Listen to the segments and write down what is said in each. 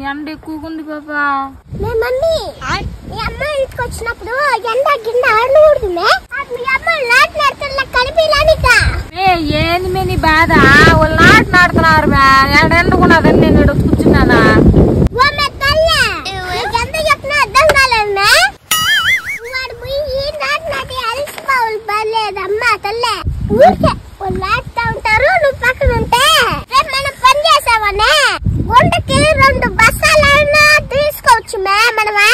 ఎండ ఎక్కువగా పాపా మమ్మీ మీ అమ్మ ఇంటికి వచ్చినప్పుడు ఎండ గిన్నె ఆడకూడదు మీ అమ్మ నాటు నాడుతున్నా కనిపించలేనిక ఏంది మే నీ బాధ వాళ్ళు నాటు నాడుతున్నారు ఎండ ఎండుకున్నదని నేను ఇక్కడ కూర్చున్నానా ఎంత చెప్పినా అర్థం కాలేదు వాడు పోయి నాటు నాటి అలసిపోవాలి పర్లేదమ్మా తల్లే ఊరికే వాళ్ళు నాటుతా ఉంటారు నువ్వు పక్కన ఉంటే రేపు మనం పని చేసావనే గుండెకి 2 బస్తాలైనా తీసుకోవచ్చు మనమా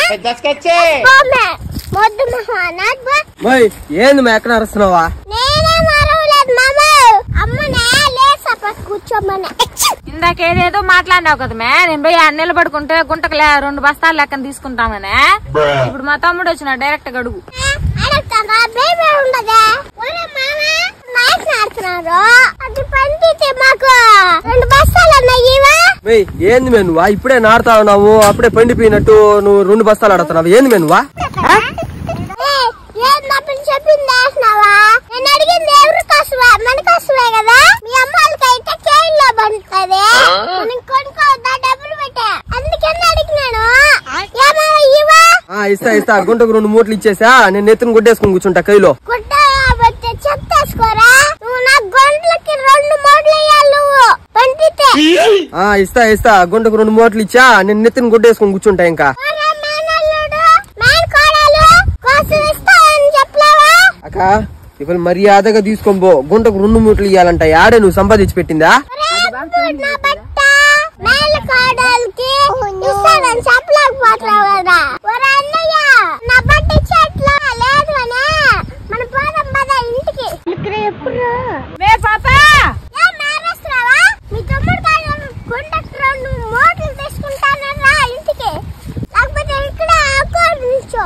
ఏంది మే ఎక్కడ అరుస్తున్నావా నేనేం అరవలేదు మామ అమ్మనే లేసా కూర్చోమని ఇందాకేదేదో మాట్లాడినావు కదా మే నేను పోయి నిలబడుకుంటే గుంటకు 2 బస్తాలు లెక్కన తీసుకుంటామనే ఇప్పుడు మా తమ్ముడు వచ్చిన డైరెక్ట్ గడుగు ఏంది మే నువ్వా ఇప్పుడే నాడుతా ఉన్నావు అప్పుడే పండిపోయినట్టు నువ్వు 2 బస్తాలు ఆడుతున్నావు ఏంది మే నువ్వా చెప్పింది నేను అడిగింది ఎవరు కష్టమే మన కష్టమే కదా మీ అమ్మాయికి అయితే కేజీలో పండుతుంది మనం కొనుక్కోవద్దా డబ్బులు పెట్టా అందుకని అడిగినాను ఇస్తా గుంటకు 2 మూటలు ఇచ్చేసా నేను నెత్తిని గుడ్డేసుకుని కూర్చుంటా కైలో గుడ్డ కాబట్టి చెప్తేసుకోరా నువ్వు నా గొంట్లకి 2 మూటలు వేయాలి నువ్వు పంపితే ఇస్తా గుంటకు 2 మూటలు ఇచ్చా నేను నెత్తిని గుడ్డేసుకుని కూర్చుంటా ఇంకా అక్క ఇప్పుడు మర్యాదగా తీసుకోబో గుంటకు 2 మూటలు ఇయ్యాలంట యాడే నువ్వు సంపాదించి పెట్టిందా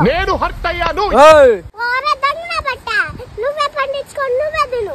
నేను హర్ట్ అయ్యాను నువ్వే పండించుకో నువ్వే తిను